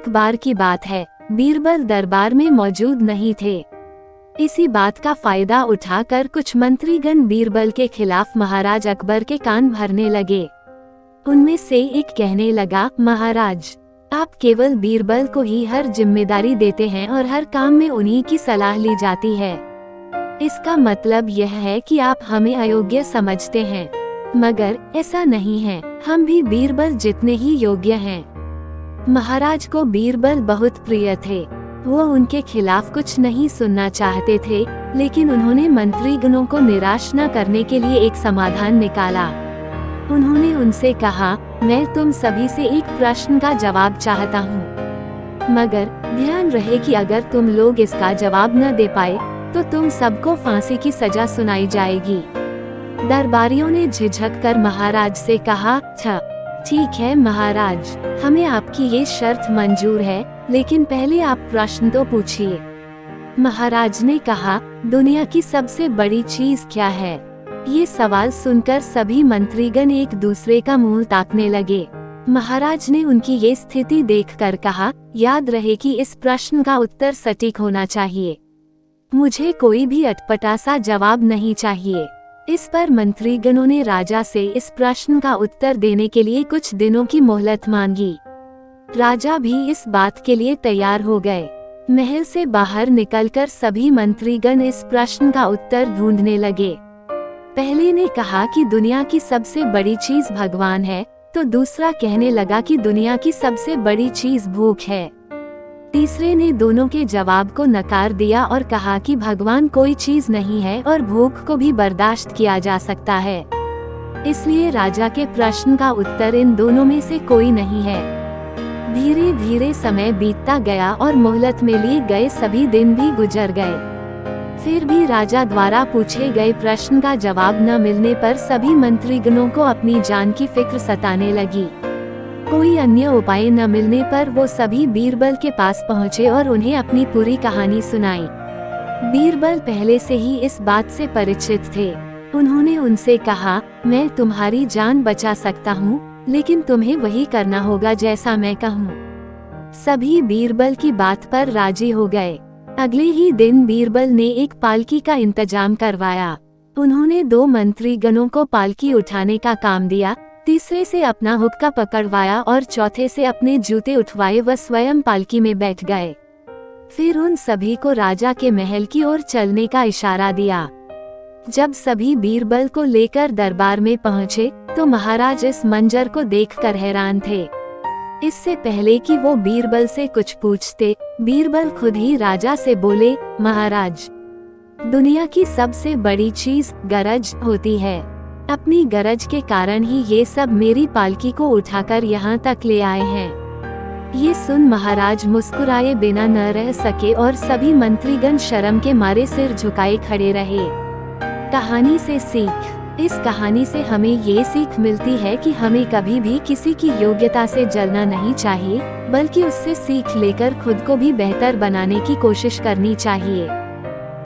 एक बार की बात है, बीरबल दरबार में मौजूद नहीं थे। इसी बात का फायदा उठाकर कुछ मंत्रीगण बीरबल के खिलाफ महाराज अकबर के कान भरने लगे। उनमें से एक कहने लगा, महाराज, आप केवल बीरबल को ही हर जिम्मेदारी देते हैं और हर काम में उन्हीं की सलाह ली जाती है। इसका मतलब यह है कि आप हमें अयोग्य समझते हैं, मगर ऐसा नहीं है, हम भी बीरबल जितने ही योग्य हैं। महाराज को बीरबल बहुत प्रिय थे। वो उनके खिलाफ कुछ नहीं सुनना चाहते थे, लेकिन उन्होंने मंत्रीगणों को निराश न करने के लिए एक समाधान निकाला। उन्होंने उनसे कहा, मैं तुम सभी से एक प्रश्न का जवाब चाहता हूँ, मगर ध्यान रहे कि अगर तुम लोग इसका जवाब न दे पाए तो तुम सबको फांसी की सजा सुनाई जाएगी। दरबारियों ने झिझक कर महाराज से कहा, ठीक है महाराज, हमें आपकी ये शर्त मंजूर है, लेकिन पहले आप प्रश्न तो पूछिए। महाराज ने कहा, दुनिया की सबसे बड़ी चीज क्या है? ये सवाल सुनकर सभी मंत्रीगण एक दूसरे का मुंह ताकने लगे। महाराज ने उनकी ये स्थिति देखकर कहा, याद रहे कि इस प्रश्न का उत्तर सटीक होना चाहिए। मुझे कोई भी अटपटा सा जवाब नहीं चाहिए। इस पर मंत्रीगणों ने राजा से इस प्रश्न का उत्तर देने के लिए कुछ दिनों की मोहलत मांगी। राजा भी इस बात के लिए तैयार हो गए। महल से बाहर निकलकर सभी मंत्रीगण इस प्रश्न का उत्तर ढूंढने लगे। पहले ने कहा कि दुनिया की सबसे बड़ी चीज भगवान है, तो दूसरा कहने लगा कि दुनिया की सबसे बड़ी चीज भूख है। तीसरे ने दोनों के जवाब को नकार दिया और कहा कि भगवान कोई चीज नहीं है और भूख को भी बर्दाश्त किया जा सकता है। इसलिए राजा के प्रश्न का उत्तर इन दोनों में से कोई नहीं है। धीरे धीरे समय बीतता गया और मोहलत में लिए गए सभी दिन भी गुजर गए। फिर भी राजा द्वारा पूछे गए प्रश्न का जवाब न मिलने पर सभी मंत्रीगणों को अपनी जान की फिक्र सताने लगी। कोई अन्य उपाय न मिलने पर वो सभी बीरबल के पास पहुँचे और उन्हें अपनी पूरी कहानी सुनाई। बीरबल पहले से ही इस बात से परिचित थे। उन्होंने उनसे कहा, मैं तुम्हारी जान बचा सकता हूँ, लेकिन तुम्हें वही करना होगा जैसा मैं कहूँ। सभी बीरबल की बात पर राजी हो गए। अगले ही दिन बीरबल ने एक पालकी का इंतजाम करवाया। उन्होंने 2 मंत्रीगणों को पालकी उठाने का काम दिया, तीसरे से अपना हुक्का पकड़वाया और चौथे से अपने जूते उठवाए व स्वयं पालकी में बैठ गए। फिर उन सभी को राजा के महल की ओर चलने का इशारा दिया। जब सभी बीरबल को लेकर दरबार में पहुँचे तो महाराज इस मंजर को देखकर हैरान थे। इससे पहले कि वो बीरबल से कुछ पूछते, बीरबल खुद ही राजा से बोले, महाराज, दुनिया की सबसे बड़ी चीज गरज होती है। अपनी गरज के कारण ही ये सब मेरी पालकी को उठाकर यहाँ तक ले आए हैं। ये सुन महाराज मुस्कुराए बिना न रह सके और सभी मंत्रीगण शर्म के मारे सिर झुकाए खड़े रहे। कहानी से सीख। इस कहानी से हमें ये सीख मिलती है कि हमें कभी भी किसी की योग्यता से जलना नहीं चाहिए, बल्कि उससे सीख लेकर खुद को भी बेहतर बनाने की कोशिश करनी चाहिए।